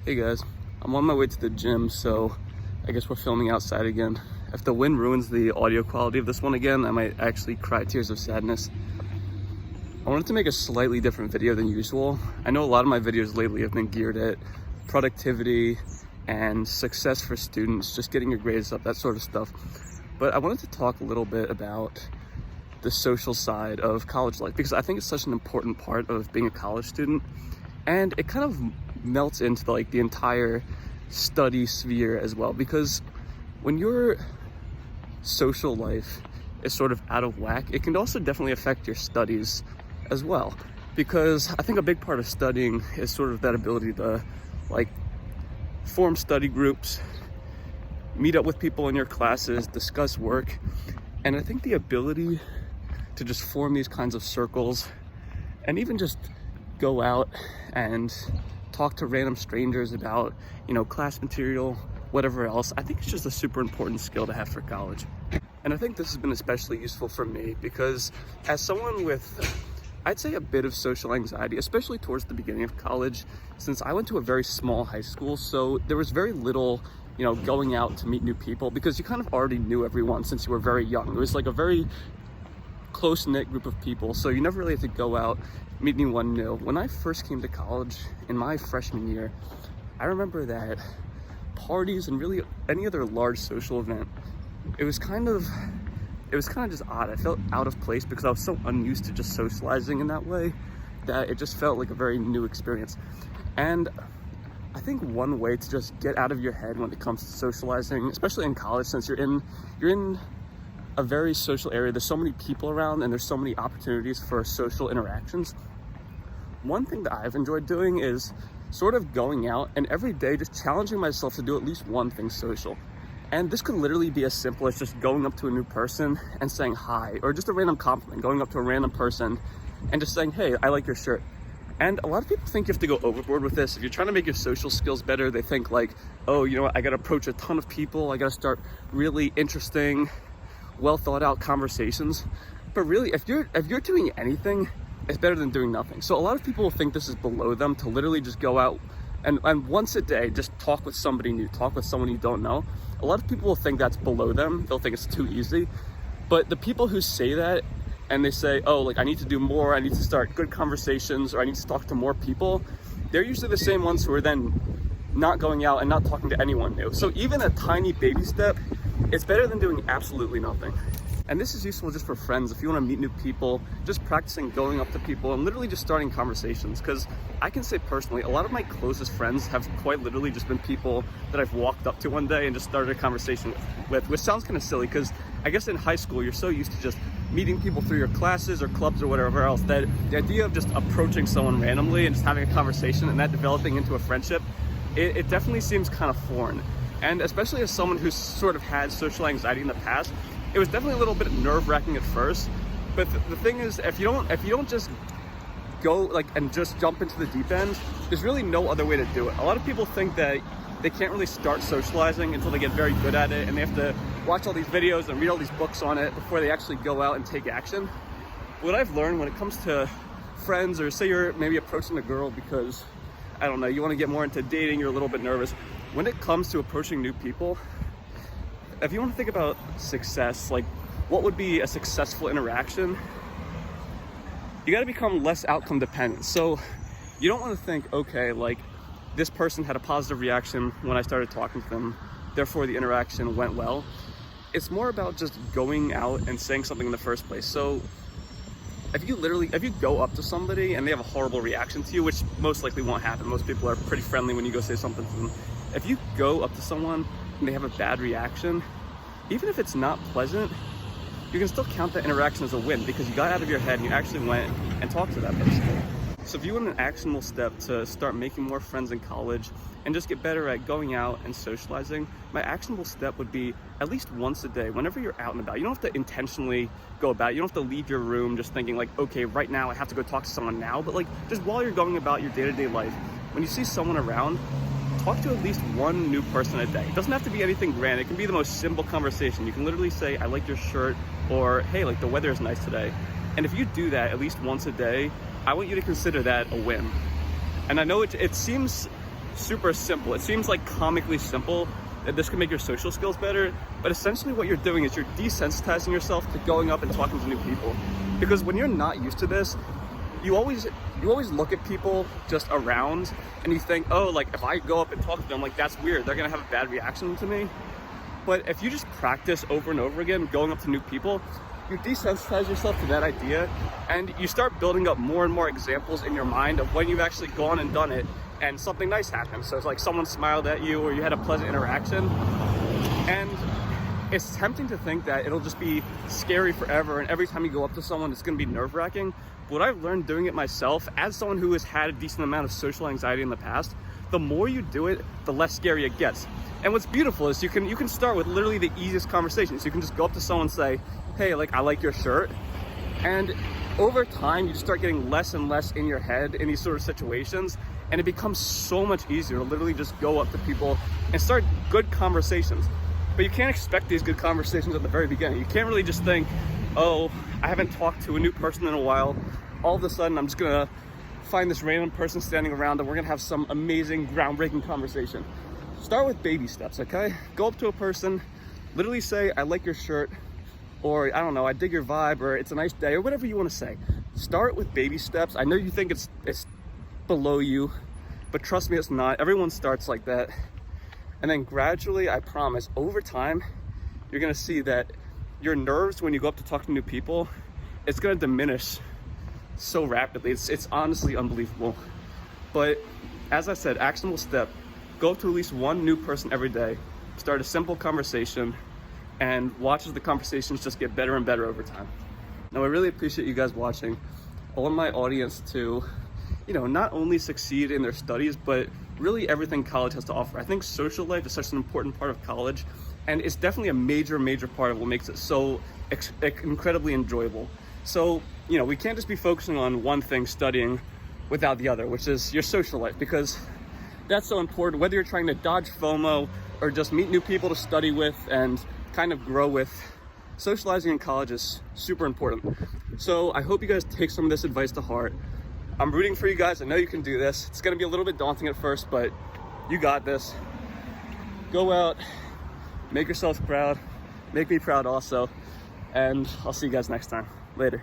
Hey guys, I'm on my way to the gym, so I guess we're filming outside again. If the wind ruins the audio quality of this one again, I might actually cry tears of sadness. I wanted to make a slightly different video than usual. I know a lot of my videos lately have been geared at productivity and success for students, just getting your grades up, that sort of stuff. But I wanted to talk a little bit about the social side of college life, because I think it's such an important part of being a college student, and it kind of melts into the entire study sphere as well, because when your social life is sort of out of whack, it can also definitely affect your studies as well, because I think a big part of studying is sort of that ability to form study groups, meet up with people in your classes, discuss work, and I think the ability to just form these kinds of circles and even just go out and talk to random strangers about, class material, whatever else. I think it's just a super important skill to have for college. And I think this has been especially useful for me because as someone with, I'd say, a bit of social anxiety, especially towards the beginning of college, since I went to a very small high school, so there was very little, going out to meet new people because you kind of already knew everyone since you were very young. It was like a very close-knit group of people, so you never really had to go out, meet anyone new. When I first came to college in my freshman year, I remember that parties and really any other large social event, it was kind of just odd. I felt out of place because I was so unused to just socializing in that way that it just felt like a very new experience. And I think one way to just get out of your head when it comes to socializing, especially in college, since you're in a very social area, there's so many people around and there's so many opportunities for social interactions. One thing that I've enjoyed doing is sort of going out and every day just challenging myself to do at least one thing social. And this could literally be as simple as just going up to a new person and saying hi, or just a random compliment, going up to a random person and just saying, hey, I like your shirt. And a lot of people think you have to go overboard with this. If you're trying to make your social skills better, they think oh, I gotta approach a ton of people, I gotta start really interesting, well thought out conversations. But really, if you're doing anything, it's better than doing nothing. So a lot of people think this is below them to literally just go out and once a day just talk with somebody new, talk with someone you don't know. A lot of people will think that's below them. They'll think it's too easy. But the people who say that and they say, oh, I need to do more, I need to start good conversations, or I need to talk to more people, they're usually the same ones who are then not going out and not talking to anyone new. So even a tiny baby step, it's better than doing absolutely nothing. And this is useful just for friends. If you want to meet new people, just practicing going up to people and literally just starting conversations. Because I can say personally, a lot of my closest friends have quite literally just been people that I've walked up to one day and just started a conversation with, which sounds kind of silly because I guess in high school, you're so used to just meeting people through your classes or clubs or whatever else that the idea of just approaching someone randomly and just having a conversation and that developing into a friendship, it definitely seems kind of foreign. And especially as someone who's sort of had social anxiety in the past, it was definitely a little bit nerve-wracking at first. But the thing is, if you don't just go and just jump into the deep end, there's really no other way to do it. A lot of people think that they can't really start socializing until they get very good at it, and they have to watch all these videos and read all these books on it before they actually go out and take action. What I've learned when it comes to friends, or say you're maybe approaching a girl because, I don't know, you want to get more into dating, you're a little bit nervous. When it comes to approaching new people, if you want to think about success, what would be a successful interaction, you got to become less outcome dependent. So you don't want to think, okay, this person had a positive reaction when I started talking to them, therefore the interaction went well. It's more about just going out and saying something in the first place. So if you go up to somebody and they have a horrible reaction to you, which most likely won't happen, most people are pretty friendly when you go say something to them. If you go up to someone and they have a bad reaction, even if it's not pleasant, you can still count that interaction as a win because you got out of your head and you actually went and talked to that person. So if you want an actionable step to start making more friends in college and just get better at going out and socializing, my actionable step would be at least once a day, whenever you're out and about. You don't have to intentionally go about it. You don't have to leave your room just thinking okay, right now I have to go talk to someone now, but just while you're going about your day-to-day life, when you see someone around, talk to at least one new person a day. It doesn't have to be anything grand. It can be the most simple conversation. You can literally say, I like your shirt, or hey, the weather is nice today. And if you do that at least once a day, I want you to consider that a win. And I know it seems super simple. It seems like comically simple that this can make your social skills better, but essentially what you're doing is you're desensitizing yourself to going up and talking to new people. Because when you're not used to this, you always look at people just around and you think, oh, like if I go up and talk to them, like that's weird, they're gonna have a bad reaction to me. But if you just practice over and over again going up to new people, you desensitize yourself to that idea, and you start building up more and more examples in your mind of when you've actually gone and done it and something nice happened. So it's like someone smiled at you or you had a pleasant interaction. And it's tempting to think that it'll just be scary forever, and every time you go up to someone it's going to be nerve-wracking. But what I've learned doing it myself, as someone who has had a decent amount of social anxiety in the past, the more you do it, the less scary it gets. And what's beautiful is you can start with literally the easiest conversations. You can just go up to someone and say, hey, like, I like your shirt. And over time, you start getting less and less in your head in these sort of situations, and it becomes so much easier to literally just go up to people and start good conversations. But you can't expect these good conversations at the very beginning. You can't really just think, oh, I haven't talked to a new person in a while. All of a sudden, I'm just gonna find this random person standing around and we're gonna have some amazing, groundbreaking conversation. Start with baby steps, okay? Go up to a person, literally say, I like your shirt, or I don't know, I dig your vibe, or it's a nice day, or whatever you wanna say. Start with baby steps. I know you think it's below you, but trust me, it's not. Everyone starts like that. And then gradually, I promise, over time, you're gonna see that your nerves when you go up to talk to new people, it's gonna diminish so rapidly. It's honestly unbelievable. But as I said, actionable step, go up to at least one new person every day, start a simple conversation, and watch as the conversations just get better and better over time. Now, I really appreciate you guys watching. I want my audience to, not only succeed in their studies, but really everything college has to offer. I think social life is such an important part of college, and it's definitely a major part of what makes it so incredibly enjoyable. So, we can't just be focusing on one thing, studying, without the other, which is your social life, because that's so important. Whether you're trying to dodge FOMO or just meet new people to study with and kind of grow with, socializing in college is super important. So I hope you guys take some of this advice to heart. I'm rooting for you guys. I know you can do this. It's gonna be a little bit daunting at first, but you got this. Go out, make yourselves proud, make me proud also, and I'll see you guys next time. Later.